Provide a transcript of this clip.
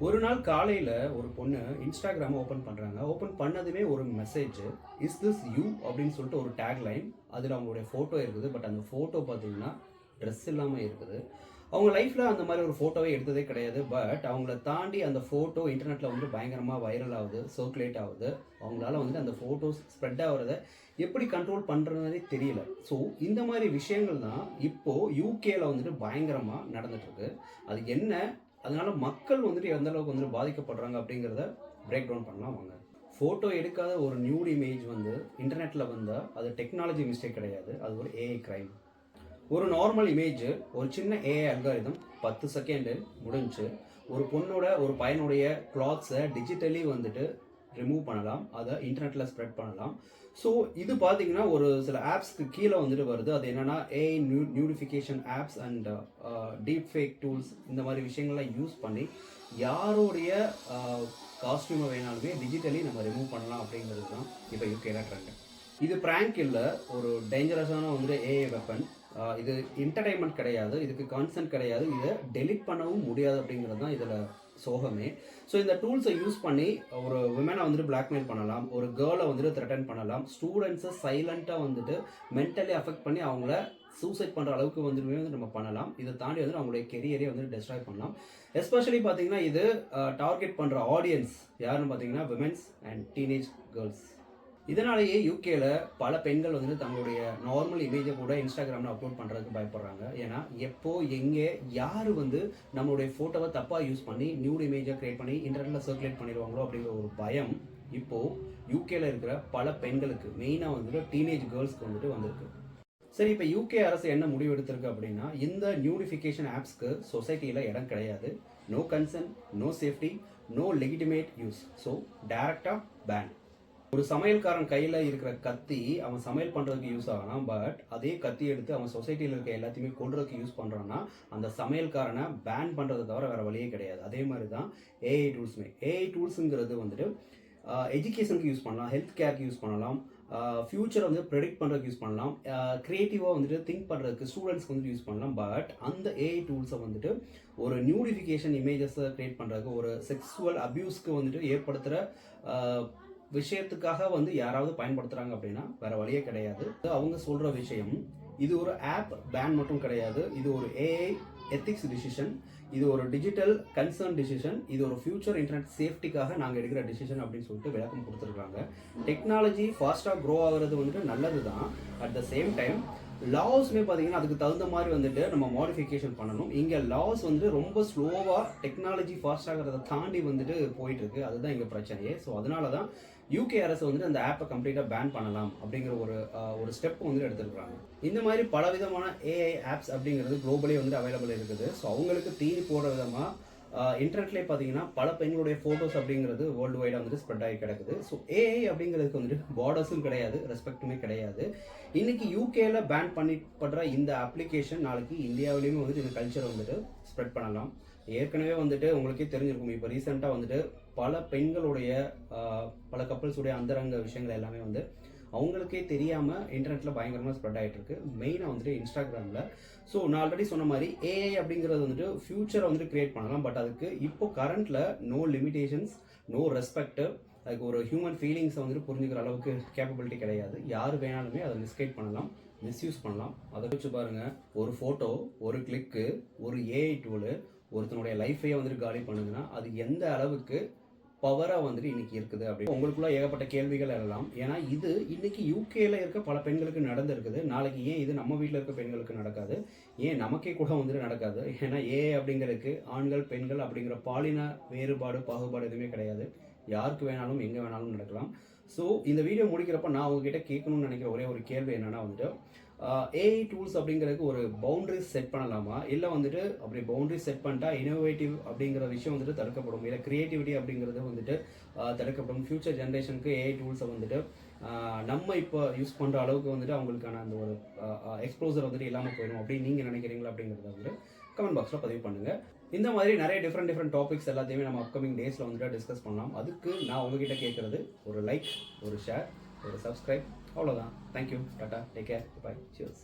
ஒரு நாள் காலையில் ஒரு பொண்ணு இன்ஸ்டாகிராமை ஓப்பன் பண்ணுறாங்க. ஓப்பன் பண்ணதுமே ஒரு மெசேஜ், இஸ் திஸ் யூ அப்படின்னு சொல்லிட்டு ஒரு டேக்லைன். அதில் அவங்களுடைய ஃபோட்டோ இருக்குது. பட் அந்த ஃபோட்டோ பார்த்தீங்கன்னா ட்ரெஸ் இல்லாமல் இருக்குது. அவங்க லைஃப்பில் அந்த மாதிரி ஒரு ஃபோட்டோவே எடுத்ததே கிடையாது. பட் அவங்கள தாண்டி அந்த ஃபோட்டோ இன்டர்நெட்டில் வந்து பயங்கரமாக வைரல் ஆகுது, சர்க்குலேட் ஆகுது. அவங்களால வந்து அந்த ஃபோட்டோஸ் ஸ்ப்ரெட் ஆகிறத எப்படி கண்ட்ரோல் பண்ணுறதுனே தெரியல. ஸோ இந்த மாதிரி விஷயங்கள் தான் இப்போது யூகேல வந்துட்டு பயங்கரமாக நடந்துகிட்ருக்கு. அது என்ன, அதனால மக்கள் வந்துட்டு எந்த அளவுக்கு வந்துட்டு பாதிக்கப்படுறாங்க அப்படிங்கிறத பிரேக் டவுன் பண்ணலாம் வாங்க. ஃபோட்டோ எடுக்காத ஒரு நியூட் இமேஜ் வந்து இன்டர்நெட்டில் வந்தால் அது டெக்னாலஜி மிஸ்டேக் கிடையாது, அது ஒரு ஏஐ கிரைம். ஒரு நார்மல் இமேஜ் ஒரு சின்ன ஏஐ அல்காரிதம் 10 செகண்டு முடிஞ்சு ஒரு பொண்ணோட ஒரு பையனுடைய கிளாத்ஸை டிஜிட்டலி வந்துட்டு ரிமூவ் பண்ணலாம், அதை இன்டர்நெட்டில் ஸ்ப்ரெட் பண்ணலாம். ஸோ இது பார்த்தீங்கன்னா ஒரு சில ஆப்ஸ்க்கு கீழே வந்துட்டு வருது. அது என்னென்னா AI nudification apps and deep fake tools, இந்த மாதிரி விஷயங்கள்லாம் யூஸ் பண்ணி யாரோடைய காஸ்டியூமை வேணாலுமே டிஜிட்டலி நம்ம ரிமூவ் பண்ணலாம் அப்படிங்கிறது தான் இப்போ யூகேல ட்ரெண்ட். இது ப்ராங்க் இல்லை, ஒரு டேஞ்சரஸான வந்துட்டு ஏஐ வெப்பன். இது என்டர்டைன்மெண்ட் கிடையாது, இதுக்கு கான்சென்ட் கிடையாது, இதை டெலிட் பண்ணவும் முடியாது அப்படிங்கிறது தான் இதில் சோகமே. ஸோ இந்த டூல்ஸை யூஸ் பண்ணி ஒரு விமனை வந்துட்டு பிளாக்மெயில் பண்ணலாம், ஒரு கேர்ளை வந்துட்டு த்ரெட்டன் பண்ணலாம், ஸ்டூடெண்ட்ஸை சைலண்ட்டாக வந்துட்டு மென்டலி அஃபெக்ட் பண்ணி அவங்கள சூசைட் பண்ணுற அளவுக்கு வந்துட்டு வந்து நம்ம பண்ணலாம். இதை தாண்டி வந்து அவங்களுடைய கெரியரே வந்து டெஸ்ட்ராய் பண்ணலாம். எஸ்பெஷலி பார்த்தீங்கன்னா இது டார்கெட் பண்ணுற ஆடியன்ஸ் யாருன்னு பார்த்தீங்கன்னா விமென்ஸ் அண்ட் டீனேஜ் கேர்ள்ஸ். இதனாலேயே யூகேல பல பெண்கள் வந்துட்டு தங்களுடைய நார்மல் இமேஜை கூட இன்ஸ்டாகிராமில் அப்லோட் பண்ணுறதுக்கு பயப்படுறாங்க. ஏன்னா எப்போ எங்கே யார் வந்து நம்மளுடைய ஃபோட்டோவை தப்பாக யூஸ் பண்ணி நியூட் இமேஜை க்ரியேட் பண்ணி இன்டர்நெட்டில் சர்க்குலேட் பண்ணிடுவாங்களோ அப்படிங்கிற ஒரு பயம் இப்போது யூகேல இருக்கிற பல பெண்களுக்கு, மெயினாக வந்துட்டு டீனேஜ் கேர்ள்ஸ்க்கு வந்துட்டு வந்திருக்கு. சரி, இப்போ யூகே அரசு என்ன முடிவு எடுத்திருக்கு அப்படின்னா, இந்த நியூடிஃபிகேஷன் ஆப்ஸ்க்கு சொசைட்டியில் இடம் கிடையாது. No consent, no safety, no legitimate use. So டைரக்டாக பேன். ஒரு சமையல்காரன் கையில் இருக்கிற கத்தி அவன் சமையல் பண்ணுறதுக்கு யூஸ் ஆகலாம். பட் அதே கத்தி எடுத்து அவன் சொசைட்டியில் இருக்க எல்லாத்தையுமே கொல்றதுக்கு யூஸ் பண்ணுறான்னா அந்த சமையல்காரனை பேன் பண்ணுறதை தவிர வேறு வழியே கிடையாது. அதே மாதிரி தான் ஏஐ டூல்ஸுமே. ஏஐ டூல்ஸுங்கிறது வந்துட்டு எஜுகேஷனுக்கு யூஸ் பண்ணலாம், ஹெல்த் கேருக்கு யூஸ் பண்ணலாம், ஃப்யூச்சரை வந்து ப்ரெடிக்ட் பண்ணுறதுக்கு யூஸ் பண்ணலாம், க்ரியேட்டிவாக வந்துட்டு திங்க் பண்ணுறதுக்கு ஸ்டூடெண்ட்ஸ்க்கு வந்து யூஸ் பண்ணலாம். பட் அந்த ஏஐ டூல்ஸை வந்துட்டு ஒரு நியூடிஃபிகேஷன் இமேஜஸை க்ரியேட் பண்ணுறதுக்கு, ஒரு செக்ஸுவல் அப்யூஸ்க்கு வந்துட்டு ஏற்படுத்துகிற விஷயத்துக்காக வந்து யாராவது பயன்படுத்துகிறாங்க அப்படின்னா வேறு வழியே கிடையாது. அவங்க சொல்கிற விஷயம், இது ஒரு ஆப் பேன் மட்டும் கிடையாது, இது ஒரு ஏஐ எத்திக்ஸ் டிசிஷன், இது ஒரு டிஜிட்டல் கன்சர்ன் டிசிஷன், இது ஒரு ஃபியூச்சர் இன்டர்நெட் சேஃப்டிக்காக நாங்கள் எடுக்கிற டிசிஷன் அப்படின்னு சொல்லிட்டு விளக்கம் கொடுத்துருக்காங்க. டெக்னாலஜி ஃபாஸ்ட்டாக க்ரோ ஆகிறது வந்துட்டு நல்லது தான். அட் த சேம் டைம் லாஸ்மே பார்த்தீங்கன்னா அதுக்கு தகுந்த மாதிரி வந்துட்டு நம்ம மாடிஃபிகேஷன் பண்ணணும். இங்கே லாஸ் வந்து ரொம்ப ஸ்லோவாக டெக்னாலஜி ஃபாஸ்ட் ஆகிறத தாண்டி வந்துட்டு போயிட்டுருக்கு. அதுதான் இங்கே பிரச்சனையே. ஸோ அதனால தான் யூகே அரசு வந்துட்டு அந்த ஆப்பை கம்ப்ளீட்டாக பேன் பண்ணலாம் அப்படிங்கிற ஒரு ஸ்டெப் வந்துட்டு எடுத்துருக்காங்க. இந்த மாதிரி பலவிதமான ஏஐ ஆப்ஸ் அப்படிங்கிறது குளோபலி வந்துட்டு அவைலபிள் இருக்குது. ஸோ அவங்களுக்கு தீனி போடுற விதமாக இன்டர்நெட்லேயே பார்த்தீங்கன்னா பல பெண்களுடைய ஃபோட்டோஸ் அப்படிங்கிறது வேர்ல்டு வைடாக வந்துட்டு ஸ்ப்ரெட் ஆகி கிடக்குது. ஸோ ஏஐ அப்படிங்கிறதுக்கு வந்துட்டு பார்டர்ஸும் கிடையாது, ரெஸ்பெக்ட்டுமே கிடையாது. இன்னைக்கு யூகேல பேன் பண்ணிப்படுற இந்த அப்ளிகேஷன் நாளைக்கு இந்தியாவிலையுமே வந்துட்டு இந்த கல்ச்சரை வந்துட்டு ஸ்ப்ரெட் பண்ணலாம். ஏற்கனவே வந்துட்டு உங்களுக்கே தெரிஞ்சிருக்கும், இப்போ ரீசெண்டாக வந்துட்டு பல பெண்களுடைய பல கப்பல்ஸுடைய அந்தரங்க விஷயங்கள் எல்லாமே வந்து அவங்களுக்கே தெரியாமல் இன்டர்நெட்டில் பயங்கரமாக ஸ்ப்ரெட் ஆகிட்டு இருக்கு, மெயினாக வந்துட்டு இன்ஸ்டாகிராமில். ஸோ நான் ஆல்ரெடி சொன்ன மாதிரி ஏஐ அப்படிங்கிறது வந்துட்டு ஃபியூச்சரை வந்துட்டு கிரியேட் பண்ணலாம். பட் அதுக்கு இப்போ கரண்ட்டில் நோ லிமிடேஷன்ஸ், நோ ரெஸ்பெக்ட், அதுக்கு ஒரு ஹியூமன் ஃபீலிங்ஸை வந்துட்டு புரிஞ்சுக்கிற அளவுக்கு கேப்பபிலிட்டி கிடையாது. யார் வேணாலுமே அதை மிஸ்கைட் பண்ணலாம், மிஸ்யூஸ் பண்ணலாம். அதை வச்சு பாருங்கள், ஒரு ஃபோட்டோ, ஒரு கிளிக்கு, ஒரு ஏஐ டூலு ஒருத்தனுடைய லைஃபையே வந்துட்டு காலி பண்ணுதுன்னா அது எந்த அளவுக்கு பவராக வந்துட்டு இன்னைக்கு இருக்குது அப்படின்னு உங்களுக்குள்ள ஏகப்பட்ட கேள்விகள் எழலாம். ஏன்னா இது இன்னைக்கு யூகேல இருக்க பல பெண்களுக்கு நடந்திருக்குது. நாளைக்கு ஏன் இது நம்ம வீட்டில் இருக்க பெண்களுக்கு நடக்காது, ஏன் நமக்கே கூட வந்துட்டு நடக்காது? ஏன்னா ஏஐ அப்படிங்கிறதுக்கு ஆண்கள் பெண்கள் அப்படிங்கிற பாலின வேறுபாடு பாகுபாடு எதுவுமே கிடையாது. யாருக்கு வேணாலும் எங்கே வேணாலும் நடக்கலாம். ஸோ இந்த வீடியோ முடிக்கிறப்ப நான் உங்ககிட்ட கேட்கணும்னு நினைக்கிற ஒரே ஒரு கேள்வி என்னன்னா வந்துட்டு, ஏஐ டூல்ஸ் அப்படிங்கிறதுக்கு ஒரு பவுண்டரிஸ் செட் பண்ணலாமா, இல்லை வந்துட்டு அப்படி பவுண்டரிஸ் செட் பண்ணிட்டா இனோவேட்டிவ் அப்படிங்கிற விஷயம் வந்துட்டு தடுக்கப்படும், இல்லை கிரியேட்டிவிட்டி அப்படிங்கிறது வந்துட்டு தடுக்கப்படும். ஃபியூச்சர் ஜென்ரேஷனுக்கு ஏஐ டூல்ஸை வந்துட்டு நம்ம இப்போ யூஸ் பண்ணுற அளவுக்கு வந்துட்டு அவங்களுக்கான அந்த ஒரு எக்ஸ்ப்ளோசர் வந்துட்டு இல்லாமல் போயிடும் அப்படின்னு நீங்கள் நினைக்கிறீங்களா அப்படிங்கிறத வந்துட்டு கமெண்ட் பாக்ஸில் பதிவு பண்ணுங்கள். இந்த மாதிரி நிறைய டிஃப்ரெண்ட் டாபிக்ஸ் எல்லாத்தையுமே நம்ம அப்கமிங் டேஸில் வந்துட்டு டிஸ்கஸ் பண்ணலாம். அதுக்கு நான் உங்ககிட்ட கேட்குறது ஒரு லைக், ஒரு ஷேர், ஒரு சப்ஸ்கிரைப், அவ்வளோதான். தேங்க்யூ, டாட்டா, டேக் கேர், பை, சியர்ஸ்.